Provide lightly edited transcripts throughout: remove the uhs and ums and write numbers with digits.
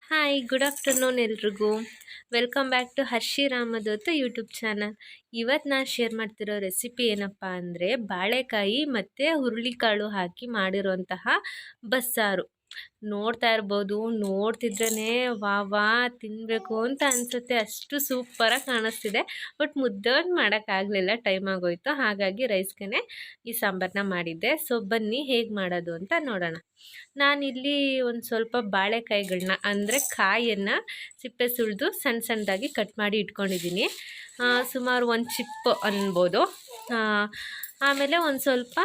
Hi good afternoon ಎಲ್ರಿಗೂ. Welcome back to Harshi Ramdoot YouTube channel. ಇವತ್ತು ನಾನು ಶೇರ್ ಮಾಡ್ತಿರೋ ರೆಸಿಪಿ ಏನಪ್ಪ ಅಂದರೆ ಬಾಳೆಕಾಯಿ ಮತ್ತು ಹುರುಳಿಕಾಳು ಹಾಕಿ ಮಾಡಿರೋಂತಹ ಬಸ್ಸಾರು. ನೋಡ್ತಾ ಇರ್ಬೋದು, ನೋಡ್ತಿದ್ರೇ ವಾ ವಾ ತಿನ್ನಬೇಕು ಅಂತ ಅನಿಸುತ್ತೆ, ಅಷ್ಟು ಸೂಪರಾಗಿ ಕಾಣಿಸ್ತಿದೆ. ಬಟ್ ಮುದ್ದೆ ಮಾಡೋಕ್ಕಾಗಲಿಲ್ಲ, ಟೈಮ್ ಆಗೋಯ್ತು. ಹಾಗಾಗಿ ರೈಸ್ಗೆ ಈ ಸಾಂಬಾರನ್ನ ಮಾಡಿದ್ದೆ. ಸೊ ಬನ್ನಿ ಹೇಗೆ ಮಾಡೋದು ಅಂತ ನೋಡೋಣ. ನಾನಿಲ್ಲಿ ಒಂದು ಸ್ವಲ್ಪ ಬಾಳೆಕಾಯಿಗಳನ್ನ ಅಂದರೆ ಕಾಯನ್ನು ಸಿಪ್ಪೆ ಸುಲಿದು ಸಣ್ಣ ಸಣ್ಣದಾಗಿ ಕಟ್ ಮಾಡಿ ಇಟ್ಕೊಂಡಿದ್ದೀನಿ. ಸುಮಾರು ಒಂದು ಚಿಪ್ಪು ಅನ್ಬೋದು. ಆಮೇಲೆ ಒಂದು ಸ್ವಲ್ಪ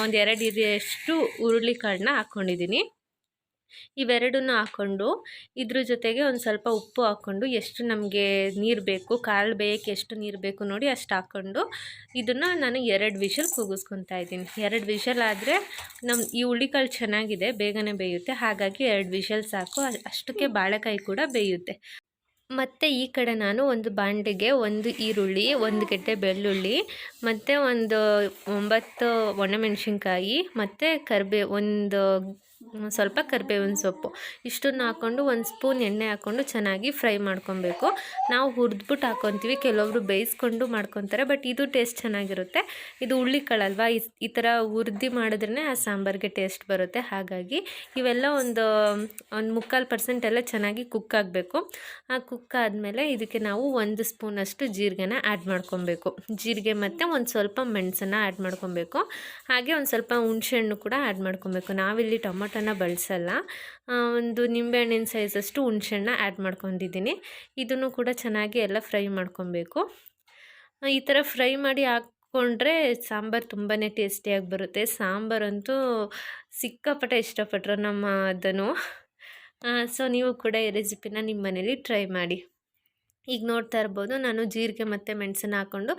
ಒಂದು 2 ಹಿಡಿಯಷ್ಟು ಹುರುಳಿಕಾಳನ್ನ ಹಾಕ್ಕೊಂಡಿದ್ದೀನಿ. ಇವೆರಡನ್ನೂ ಹಾಕ್ಕೊಂಡು ಇದ್ರ ಜೊತೆಗೆ ಒಂದು ಸ್ವಲ್ಪ ಉಪ್ಪು ಹಾಕ್ಕೊಂಡು ಎಷ್ಟು ನಮಗೆ ನೀರು ಬೇಕು, ಕಾಳು ಬೇಯಕ್ಕೆ ಎಷ್ಟು ನೀರು ಬೇಕು ನೋಡಿ ಅಷ್ಟು ಹಾಕ್ಕೊಂಡು ಇದನ್ನು ನಾನು 2 ವಿಷಲ್ ಕೂಗಿಸ್ಕೊತಾ ಇದ್ದೀನಿ. 2 ವಿಷಲ್ ಆದರೆ ಈ ಹುರುಳಿಕಾಳು ಚೆನ್ನಾಗಿದೆ, ಬೇಗನೆ ಬೇಯುತ್ತೆ. ಹಾಗಾಗಿ 2 ವಿಷಲ್ ಸಾಕು, ಅಷ್ಟಕ್ಕೆ ಬಾಳೆಕಾಯಿ ಕೂಡ ಬೇಯುತ್ತೆ. ಮತ್ತು ಈ ಕಡೆ ನಾನು ಒಂದು ಬಾಂಡೆಗೆ 1 ಈರುಳ್ಳಿ, 1 ಗೆಡ್ಡೆ ಬೆಳ್ಳುಳ್ಳಿ ಮತ್ತು ಒಂದು 9 ಒಣಮೆಣಸಿನ್ಕಾಯಿ ಮತ್ತು ಒಂದು ಸ್ವಲ್ಪ ಕರಿಬೇವಿನ ಸೊಪ್ಪು ಇಷ್ಟನ್ನು ಹಾಕ್ಕೊಂಡು 1 ಸ್ಪೂನ್ ಎಣ್ಣೆ ಹಾಕ್ಕೊಂಡು ಚೆನ್ನಾಗಿ ಫ್ರೈ ಮಾಡ್ಕೊಬೇಕು. ನಾವು ಹುರಿದ್ಬಿಟ್ಟು ಹಾಕ್ಕೊತೀವಿ, ಕೆಲವೊಬ್ರು ಬೇಯಿಸ್ಕೊಂಡು ಮಾಡ್ಕೊತಾರೆ, ಬಟ್ ಇದು ಟೇಸ್ಟ್ ಚೆನ್ನಾಗಿರುತ್ತೆ. ಇದು ಹುರುಳಿಕಾಳಲ್ವ, ಈ ಥರ ಹುರಿದು ಮಾಡಿದ್ರೇ ಆ ಸಾಂಬಾರಿಗೆ ಟೇಸ್ಟ್ ಬರುತ್ತೆ. ಹಾಗಾಗಿ ಇವೆಲ್ಲ ಒಂದು 3/4% ಎಲ್ಲ ಚೆನ್ನಾಗಿ ಕುಕ್ ಆಗಬೇಕು. ಆ ಕುಕ್ ಆದಮೇಲೆ ಇದಕ್ಕೆ ನಾವು 1 ಸ್ಪೂನಷ್ಟು ಜೀರಿಗೆನ ಆ್ಯಡ್ ಮಾಡ್ಕೊಬೇಕು. ಜೀರಿಗೆ ಮತ್ತು ಒಂದು ಸ್ವಲ್ಪ ಮೆಣಸನ್ನು ಆ್ಯಡ್ ಮಾಡ್ಕೊಬೇಕು. ಹಾಗೆ ಒಂದು ಸ್ವಲ್ಪ ಹುಣಸೆಹಣ್ಣು ಕೂಡ ಆ್ಯಡ್ ಮಾಡ್ಕೊಬೇಕು. ನಾವಿಲ್ಲಿ ಟೊಮೊಟೊನ ಬಳಸಲ್ಲ, ಒಂದು ನಿಂಬೆಹಣ್ಣಿನ ಸೈಜಷ್ಟು ಹುಣಸೆಹಣ್ಣ ಆ್ಯಡ್ ಮಾಡ್ಕೊಂಡಿದ್ದೀನಿ. ಇದನ್ನು ಕೂಡ ಚೆನ್ನಾಗಿ ಎಲ್ಲ ಫ್ರೈ ಮಾಡ್ಕೊಬೇಕು. ಈ ಥರ ಫ್ರೈ ಮಾಡಿ ಹಾಕ್ಕೊಂಡ್ರೆ ಸಾಂಬಾರು ತುಂಬಾ ಟೇಸ್ಟಿಯಾಗಿ ಬರುತ್ತೆ. ಸಾಂಬಾರಂತೂ ಸಿಕ್ಕಾಪಟ್ಟೆ ಇಷ್ಟಪಟ್ಟರು ನಮ್ಮ ಅದನ್ನು. ಸೊ ನೀವು ಕೂಡ ಈ ರೆಸಿಪಿನ ನಿಮ್ಮ ಮನೇಲಿ ಟ್ರೈ ಮಾಡಿ. ಈಗ ನೋಡ್ತಾ ಇರ್ಬೋದು, ನಾನು ಜೀರಿಗೆ ಮತ್ತು ಮೆಣಸನ್ನು ಹಾಕ್ಕೊಂಡು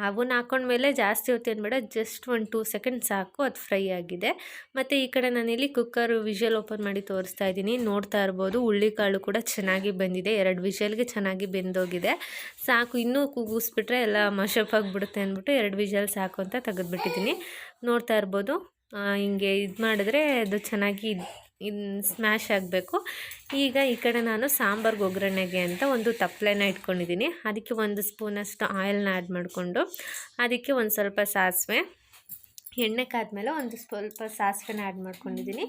ಅವನ್ನ ಹಾಕ್ಕೊಂಡ್ಮೇಲೆ ಜಾಸ್ತಿ ಹೊತ್ತು ಏನು ಬೇಡ, ಜಸ್ಟ್ 2 ಸೆಕೆಂಡ್ ಸಾಕು, ಅದು ಫ್ರೈ ಆಗಿದೆ. ಮತ್ತು ಈ ಕಡೆ ನಾನಿಲ್ಲಿ ಕುಕ್ಕರ್ ವಿಷಲ್ ಓಪನ್ ಮಾಡಿ ತೋರಿಸ್ತಾ ಇದ್ದೀನಿ. ನೋಡ್ತಾ ಇರ್ಬೋದು, ಹುರುಳಿಕಾಳು ಕೂಡ ಚೆನ್ನಾಗಿ ಬೆಂದಿದೆ, 2 ವಿಷಲ್ಗೆ ಚೆನ್ನಾಗಿ ಬೆಂದೋಗಿದೆ. ಸಾಕು, ಇನ್ನೂ ಕೂಗಿಸ್ಬಿಟ್ರೆ ಎಲ್ಲ ಮಶಪ್ ಆಗಿಬಿಡುತ್ತೆ ಅಂದ್ಬಿಟ್ಟು 2 ವಿಷಲ್ ಸಾಕು ಅಂತ ತೆಗೆದುಬಿಟ್ಟಿದ್ದೀನಿ. ನೋಡ್ತಾ ಇರ್ಬೋದು, ಹಿಂಗೆ ಇದು ಮಾಡಿದ್ರೆ ಅದು ಚೆನ್ನಾಗಿ ಸ್ಮ್ಯಾಶ್ ಆಗಬೇಕು. ಈಗ ಈ ಕಡೆ ನಾನು ಸಾಂಬಾರ್ಗೆ ಒಗ್ಗರಣೆಗೆ ಅಂತ ಒಂದು ತಪ್ಪಲೆನ ಇಟ್ಕೊಂಡಿದ್ದೀನಿ. ಅದಕ್ಕೆ 1 ಸ್ಪೂನಷ್ಟು ಆಯಿಲ್ನ ಆ್ಯಡ್ ಮಾಡಿಕೊಂಡು ಅದಕ್ಕೆ ಒಂದು ಸ್ವಲ್ಪ ಸಾಸಿವೆ, ಎಣ್ಣೆ ಕಾದ್ಮೇಲೆ ಒಂದು ಸ್ವಲ್ಪ ಸಾಸಿವೆನ ಆ್ಯಡ್ ಮಾಡ್ಕೊಂಡಿದ್ದೀನಿ.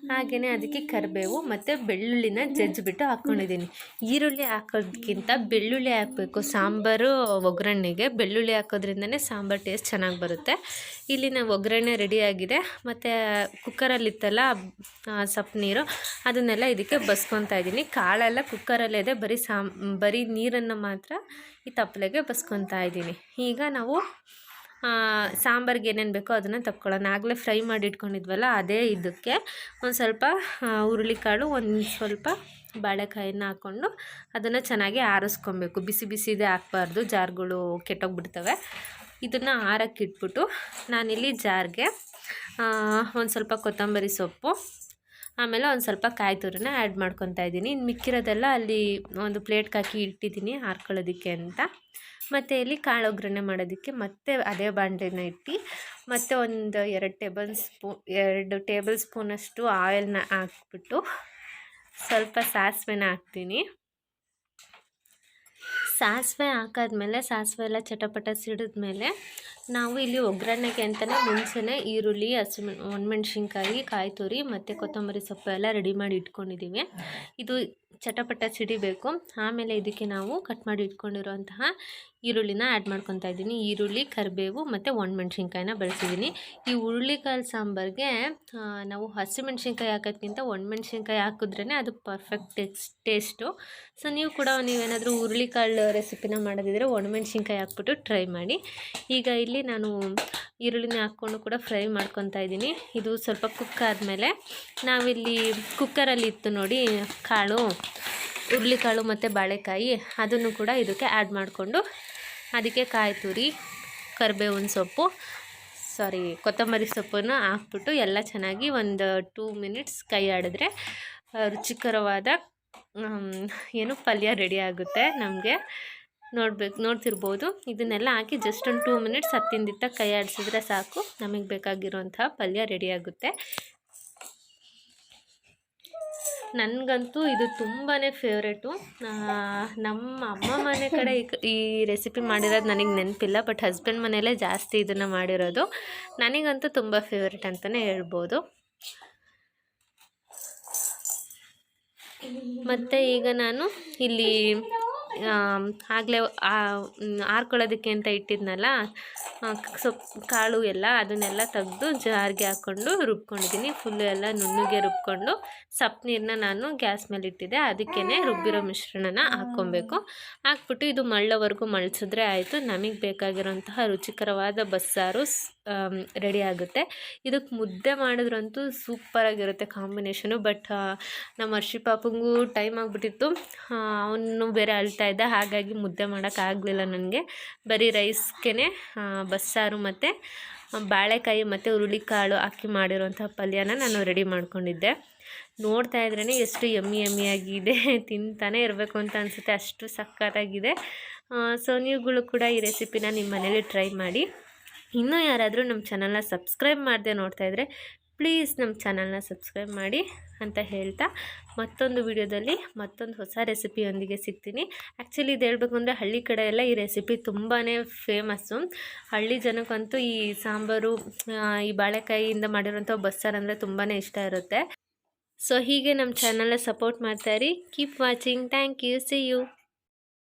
ಹಾಗೆಯೇ ಅದಕ್ಕೆ ಕರಿಬೇವು ಮತ್ತು ಬೆಳ್ಳುಳ್ಳಿನ ಜಜ್ಜಿಬಿಟ್ಟು ಹಾಕ್ಕೊಂಡಿದ್ದೀನಿ. ಈರುಳ್ಳಿ ಹಾಕೋದಕ್ಕಿಂತ ಬೆಳ್ಳುಳ್ಳಿ ಹಾಕಬೇಕು ಸಾಂಬಾರು ಒಗ್ಗರಣೆಗೆ. ಬೆಳ್ಳುಳ್ಳಿ ಹಾಕೋದ್ರಿಂದನೇ ಸಾಂಬಾರು ಟೇಸ್ಟ್ ಚೆನ್ನಾಗಿ ಬರುತ್ತೆ. ಇಲ್ಲಿ ನಾವು ಒಗ್ಗರಣೆ ರೆಡಿಯಾಗಿದೆ. ಮತ್ತು ಕುಕ್ಕರಲ್ಲಿತ್ತಲ್ಲ ಸಪ್ಪು ನೀರು, ಅದನ್ನೆಲ್ಲ ಇದಕ್ಕೆ ಬಸ್ಕೊತಾ ಇದ್ದೀನಿ. ಕಾಳೆಲ್ಲ ಕುಕ್ಕರಲ್ಲೇ ಇದೆ, ಬರೀ ನೀರನ್ನು ಮಾತ್ರ ಈ ತಪ್ಪಲೆಗೆ ಬಸ್ಕೊತಾ ಇದ್ದೀನಿ. ಈಗ ನಾವು ಸಾಂಬಾರಿಗೆ ಏನೇನು ಬೇಕೋ ಅದನ್ನು ತಕ್ಕೊಳ್ಳೋಣ. ಆಗಲೇ ಫ್ರೈ ಮಾಡಿ ಇಟ್ಕೊಂಡಿದ್ವಲ್ಲ, ಅದೇ ಇದಕ್ಕೆ ಒಂದು ಸ್ವಲ್ಪ ಹುರುಳಿಕಾಳು, ಒಂದು ಸ್ವಲ್ಪ ಬಾಳೆಕಾಯಿನ ಹಾಕ್ಕೊಂಡು ಅದನ್ನು ಚೆನ್ನಾಗಿ ಆರಿಸ್ಕೊಬೇಕು. ಬಿಸಿ ಬಿಸಿದೇ ಹಾಕ್ಬಾರ್ದು, ಜಾರ್ಗಳು ಕೆಟ್ಟೋಗ್ಬಿಡ್ತವೆ. ಇದನ್ನು ಆರಕ್ಕಿಟ್ಬಿಟ್ಟು ನಾನಿಲ್ಲಿ ಜಾರ್ಗೆ ಒಂದು ಸ್ವಲ್ಪ ಕೊತ್ತಂಬರಿ ಸೊಪ್ಪು, ಆಮೇಲೆ ಒಂದು ಸ್ವಲ್ಪ ಕಾಯಿ ತುರಿನ ಆ್ಯಡ್ ಮಾಡ್ಕೊತಾ ಇದ್ದೀನಿ. ಇನ್ನು ಮಿಕ್ಕಿರೋದೆಲ್ಲ ಅಲ್ಲಿ ಒಂದು ಪ್ಲೇಟ್ಗೆ ಹಾಕಿ ಇಟ್ಟಿದ್ದೀನಿ ಆರ್ಕೊಳ್ಳೋದಕ್ಕೆ ಅಂತ. ಮತ್ತು ಇಲ್ಲಿ ಕಾಳು ಒಗ್ಗರಣೆ ಮಾಡೋದಕ್ಕೆ ಮತ್ತೆ ಅದೇ ಬಾಣಲೆನ ಇಟ್ಟು ಮತ್ತು ಒಂದು 2 ಟೇಬಲ್ ಸ್ಪೂನಷ್ಟು ಆಯಿಲ್ನ ಹಾಕ್ಬಿಟ್ಟು ಸ್ವಲ್ಪ ಸಾಸಿವೆನ ಹಾಕ್ತೀನಿ. ಸಾಸಿವೆ ಹಾಕಾದ್ಮೇಲೆ ಸಾಸಿವೆ ಎಲ್ಲ ಚಟಪಟ ಸಿಡಿದ್ಮೇಲೆ ನಾವು ಇಲ್ಲಿ ಒಗ್ಗರಣೆಗೆ ಅಂತಲೇ ಮುಂಚೆನೇ ಈರುಳ್ಳಿ, ಒಣಮೆಣ್ಸಿನ್ಕಾಯಿ, ಕಾಯಿ ತುರಿ ಮತ್ತು ಕೊತ್ತಂಬರಿ ಸೊಪ್ಪು ಎಲ್ಲ ರೆಡಿ ಮಾಡಿ ಇಟ್ಕೊಂಡಿದ್ದೀವಿ. ಇದು ಚಟಪಟ ಸಿಡಿಬೇಕು. ಆಮೇಲೆ ಇದಕ್ಕೆ ನಾವು ಕಟ್ ಮಾಡಿ ಇಟ್ಕೊಂಡಿರುವಂತಹ ಈರುಳ್ಳಿನ ಆ್ಯಡ್ ಮಾಡ್ಕೊತಾ ಇದ್ದೀನಿ. ಈರುಳ್ಳಿ, ಕರಿಬೇವು ಮತ್ತು ಒಣಮೆಣ್ಸಿನ್ಕಾಯಿನ ಬಳಸಿದ್ದೀನಿ. ಈ ಹುರುಳಿಕಾಳು ಸಾಂಬಾರಿಗೆ ನಾವು ಹಸಿಮೆಣ್ಸಿನ್ಕಾಯಿ ಹಾಕೋದ್ಕಿಂತ ಒಣಮೆಣ್ಸಿನ್ಕಾಯಿ ಹಾಕಿದ್ರೇ ಅದು ಪರ್ಫೆಕ್ಟ್ ಟೇಸ್ಟು. ಸೊ ನೀವು ಕೂಡ ನೀವೇನಾದರೂ ಹುರುಳಿಕಾಳು ರೆಸಿಪಿನ ಮಾಡೋದಿದ್ರೆ ಒಣಮೆಣ್ಸಿನ್ಕಾಯಿ ಹಾಕ್ಬಿಟ್ಟು ಟ್ರೈ ಮಾಡಿ. ಈಗ ಇಲ್ಲಿ ನಾನು ಈರುಳ್ಳಿನ ಹಾಕ್ಕೊಂಡು ಕೂಡ ಫ್ರೈ ಮಾಡ್ಕೊತಾ ಇದ್ದೀನಿ. ಇದು ಸ್ವಲ್ಪ ಕುಕ್ ಆದಮೇಲೆ ನಾವಿಲ್ಲಿ ಕುಕ್ಕರಲ್ಲಿ ಇತ್ತು ನೋಡಿ ಕಾಳು, ಹುರುಳಿಕಾಳು ಮತ್ತು ಬಾಳೆಕಾಯಿ, ಅದನ್ನು ಕೂಡ ಇದಕ್ಕೆ ಆ್ಯಡ್ ಮಾಡಿಕೊಂಡು ಅದಕ್ಕೆ ಕಾಯಿ ತುರಿ, ಕರಿಬೇವಿನ ಸೊಪ್ಪು, ಕೊತ್ತಂಬರಿ ಸೊಪ್ಪನ್ನು ಹಾಕ್ಬಿಟ್ಟು ಎಲ್ಲ ಚೆನ್ನಾಗಿ ಒಂದು 2 ಮಿನಿಟ್ಸ್ ಕೈ ಆಡಿದ್ರೆ ರುಚಿಕರವಾದ ಪಲ್ಯ ರೆಡಿ ಆಗುತ್ತೆ ನಮಗೆ. ನೋಡ್ತಿರ್ಬೋದು, ಇದನ್ನೆಲ್ಲ ಹಾಕಿ ಜಸ್ಟ್ ಒಂದು 2 ಮಿನಿಟ್ಸ್ ಹತ್ತಿಂದಿತ್ತ ಕೈ ಆಡಿಸಿದ್ರೆ ಸಾಕು, ನಮಗೆ ಬೇಕಾಗಿರೋಂಥ ಪಲ್ಯ ರೆಡಿ ಆಗುತ್ತೆ. ನನಗಂತೂ ಇದು ತುಂಬಾ ಫೇವ್ರೇಟು. ನಮ್ಮ ಅಮ್ಮ ಮನೆ ಕಡೆ ಈ ರೆಸಿಪಿ ಮಾಡಿರೋದು ನನಗೆ ನೆನಪಿಲ್ಲ, ಬಟ್ ಹಸ್ಬೆಂಡ್ ಮನೆಯಲ್ಲೇ ಜಾಸ್ತಿ ಇದನ್ನು ಮಾಡಿರೋದು. ನನಗಂತೂ ತುಂಬ ಫೇವ್ರೇಟ್ ಅಂತಲೇ ಹೇಳ್ಬೋದು. ಮತ್ತು ಈಗ ನಾನು ಇಲ್ಲಿ ಆಗಲೇ ಆರ್ಕೊಳ್ಳೋದಕ್ಕೆ ಅಂತ ಇಟ್ಟಿದ್ನಲ್ಲ ಸೊಪ್ಪು ಕಾಳು ಎಲ್ಲ, ಅದನ್ನೆಲ್ಲ ತೆಗೆದು ಜಾರ್ಗೆ ಹಾಕ್ಕೊಂಡು ರುಬ್ಕೊಂಡಿದ್ದೀನಿ. ಫುಲ್ಲು ಎಲ್ಲ ನುಣ್ಣಗೆ ರುಬ್ಕೊಂಡು ಸಪ್ಪು ನೀರನ್ನ ನಾನು ಗ್ಯಾಸ್ ಮೇಲೆ ಇಟ್ಟಿದ್ದೆ, ಅದಕ್ಕೇ ರುಬ್ಬಿರೋ ಮಿಶ್ರಣನ ಹಾಕ್ಕೊಬೇಕು. ಹಾಕ್ಬಿಟ್ಟು ಇದು ಮಳ್ಳೋವರೆಗೂ ಮಳ್ಸಿದ್ರೆ ಆಯಿತು. ನಮಗೆ ಬೇಕಾಗಿರೋಂತಹ ರುಚಿಕರವಾದ ಬಸ್ಸಾರು ರೆಡಿ ಆಗುತ್ತೆ. ಇದಕ್ಕೆ ಮುದ್ದೆ ಮಾಡಿದ್ರಂತೂ ಸೂಪರಾಗಿರುತ್ತೆ ಕಾಂಬಿನೇಷನು. ಬಟ್ ನಮ್ಮ ಹರ್ಷಿ ಪಾಪಂಗೂ ಟೈಮ್ ಆಗಿಬಿಟ್ಟಿತ್ತು, ಅವನು ಬೇರೆ ಅಳ್ತಾ ಇದ್ದ, ಹಾಗಾಗಿ ಮುದ್ದೆ ಮಾಡೋಕ್ಕಾಗಲಿಲ್ಲ ನನಗೆ. ಬರೀ ರೈಸ್ಗೆ ಬಸ್ಸಾರು ಮತ್ತು ಬಾಳೆಕಾಯಿ ಮತ್ತು ಹುರುಳಿಕಾಳು ಹಾಕಿ ಮಾಡಿರೋಂಥ ಪಲ್ಯನ ನಾನು ರೆಡಿ ಮಾಡ್ಕೊಂಡಿದ್ದೆ. ನೋಡ್ತಾ ಇದ್ರೇ ಎಷ್ಟು ಯಮ್ಮಿಯಾಗಿದೆ, ತಿಂತಾನೆ ಇರಬೇಕು ಅಂತ ಅನಿಸುತ್ತೆ, ಅಷ್ಟು ಸಕ್ಕತ್ತಾಗಿದೆ. ಸೊ ನೀವುಗಳು ಕೂಡ ಈ ರೆಸಿಪಿನ ನಿಮ್ಮ ಮನೇಲಿ ಟ್ರೈ ಮಾಡಿ. ಇನ್ನೂ ಯಾರಾದರೂ ನಮ್ಮ ಚಾನಲ್ನ ಸಬ್ಸ್ಕ್ರೈಬ್ ಮಾಡದೆ ನೋಡ್ತಾ ಇದ್ದರೆ ಪ್ಲೀಸ್ ನಮ್ಮ ಚಾನಲ್ನ ಸಬ್ಸ್ಕ್ರೈಬ್ ಮಾಡಿ ಅಂತ ಹೇಳ್ತಾ, ಮತ್ತೊಂದು ವಿಡಿಯೋದಲ್ಲಿ ಮತ್ತೊಂದು ಹೊಸ ರೆಸಿಪಿಯೊಂದಿಗೆ ಸಿಗ್ತೀನಿ. ಆ್ಯಕ್ಚುಲಿ ಇದು ಹೇಳಬೇಕು ಅಂದರೆ ಹಳ್ಳಿ ಕಡೆ ಎಲ್ಲ ಈ ರೆಸಿಪಿ ತುಂಬಾ ಫೇಮಸ್ಸು. ಹಳ್ಳಿ ಜನಕ್ಕಂತೂ ಈ ಸಾಂಬಾರು, ಈ ಬಾಳೆಕಾಯಿಯಿಂದ ಮಾಡಿರೋಂಥ ಬಸ್ಸಾರು ಅಂದರೆ ತುಂಬಾ ಇಷ್ಟ ಇರುತ್ತೆ. ಸೊ ಹೀಗೆ ನಮ್ಮ ಚಾನಲ್ನ ಸಪೋರ್ಟ್ ಮಾಡ್ತಾಯಿರಿ. Keep watching. Thank you. See you.